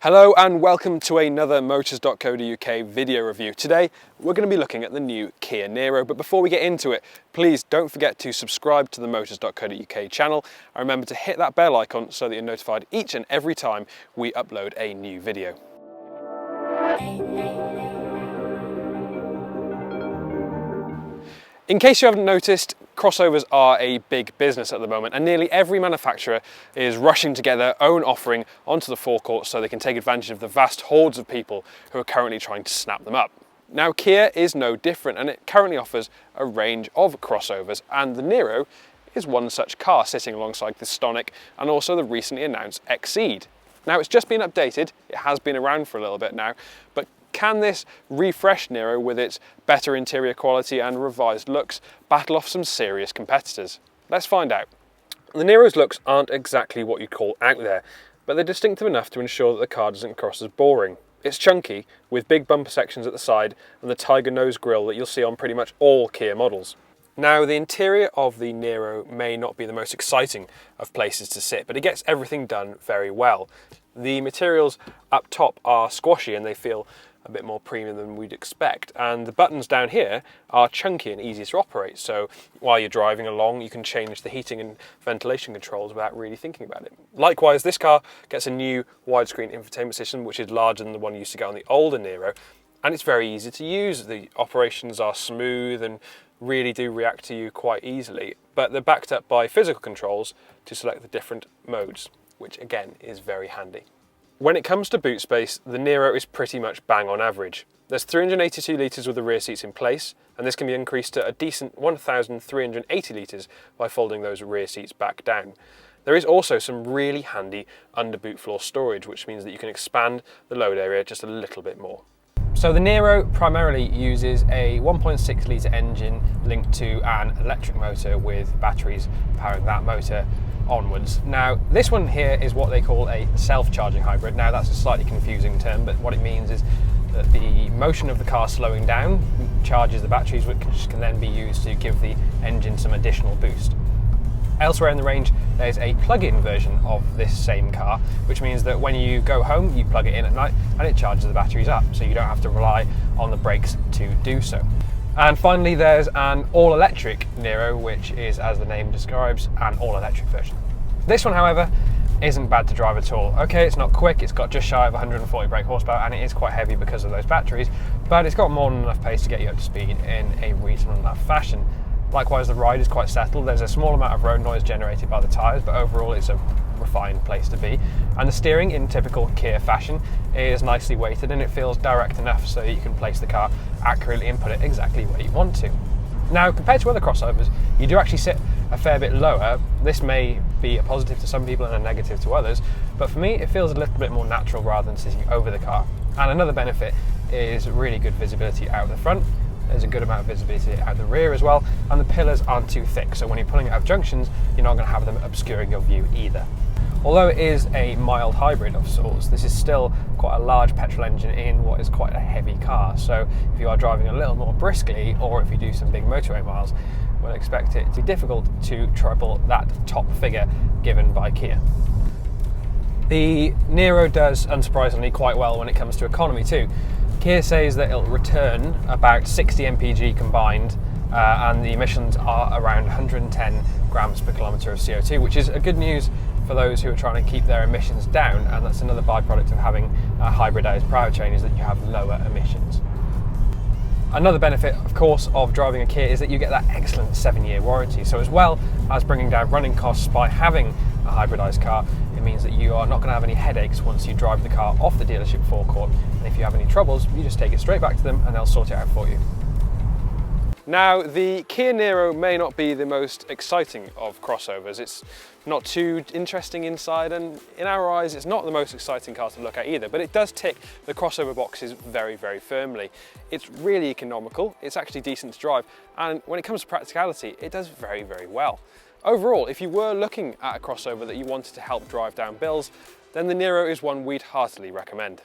Hello and welcome to another Motors.co.uk video review. Today we're going to be looking at the new Kia Niro, but before we get into it, please don't forget to subscribe to the Motors.co.uk channel and remember to hit that bell icon so that you're notified each and every time we upload a new video. In case you haven't noticed, crossovers are a big business at the moment and nearly every manufacturer is rushing to get their own offering onto the forecourt so they can take advantage of the vast hordes of people who are currently trying to snap them up. Now Kia is no different and it currently offers a range of crossovers, and the Niro is one such car sitting alongside the Stonic and also the recently announced Exceed. Now it's just been updated, it has been around for a little bit now, but can this refreshed Niro with its better interior quality and revised looks battle off some serious competitors? Let's find out. The Niro's looks aren't exactly what you'd call out there, but they're distinctive enough to ensure that the car doesn't come across as boring. It's chunky, with big bumper sections at the side and the tiger nose grille that you'll see on pretty much all Kia models. Now, the interior of the Niro may not be the most exciting of places to sit, but it gets everything done very well. The materials up top are squashy and they feel a bit more premium than we'd expect, and the buttons down here are chunky and easy to operate, so while you're driving along you can change the heating and ventilation controls without really thinking about it. Likewise, this car gets a new widescreen infotainment system which is larger than the one you used to get on the older Niro, and it's very easy to use. The operations are smooth and really do react to you quite easily, but they're backed up by physical controls to select the different modes, which again is very handy. When it comes to boot space, the Niro is pretty much bang on average. There's 382 litres with the rear seats in place, and this can be increased to a decent 1,380 litres by folding those rear seats back down. There is also some really handy under boot floor storage, which means that you can expand the load area just a little bit more. So the Niro primarily uses a 1.6 litre engine linked to an electric motor with batteries powering that motor onwards. Now this one here is what they call a self-charging hybrid. Now that's a slightly confusing term, but what it means is that the motion of the car slowing down charges the batteries, which can then be used to give the engine some additional boost. Elsewhere in the range there's a plug-in version of this same car, which means that when you go home you plug it in at night and it charges the batteries up, so you don't have to rely on the brakes to do so. And finally there's an all-electric Niro, which is, as the name describes, an all-electric version. This one, however, isn't bad to drive at all. Okay, it's not quick, it's got just shy of 140 brake horsepower and it is quite heavy because of those batteries, but it's got more than enough pace to get you up to speed in a reasonable enough fashion. Likewise, the ride is quite settled. There's a small amount of road noise generated by the tyres, but overall it's a refined place to be. And the steering, in typical Kia fashion, is nicely weighted and it feels direct enough so you can place the car accurately and put it exactly where you want to. Now, compared to other crossovers, you do actually sit a fair bit lower. This may be a positive to some people and a negative to others, but for me it feels a little bit more natural rather than sitting over the car. And another benefit is really good visibility out the front. There's a good amount of visibility out the rear as well, and the pillars aren't too thick, so when you're pulling out of junctions you're not going to have them obscuring your view either. Although it is a mild hybrid of sorts, this is still quite a large petrol engine in what is quite a heavy car, so if you are driving a little more briskly or if you do some big motorway miles, we'll expect it to be difficult to treble that top figure given by Kia. The Niro does, unsurprisingly, quite well when it comes to economy too. Kia says that it'll return about 60 mpg combined, and the emissions are around 110 grams per kilometre of CO2, which is a good news for those who are trying to keep their emissions down, and that's another byproduct of having a hybridised powertrain, is that you have lower emissions. Another benefit, of course, of driving a Kia is that you get that excellent 7-year warranty. So as well as bringing down running costs by having a hybridised car, it means that you are not going to have any headaches once you drive the car off the dealership forecourt. And if you have any troubles, you just take it straight back to them and they'll sort it out for you. Now, the Kia Niro may not be the most exciting of crossovers. It's not too interesting inside, and in our eyes it's not the most exciting car to look at either, but it does tick the crossover boxes very, very firmly. It's really economical, it's actually decent to drive, and when it comes to practicality, it does very, very well. Overall, if you were looking at a crossover that you wanted to help drive down bills, then the Niro is one we'd heartily recommend.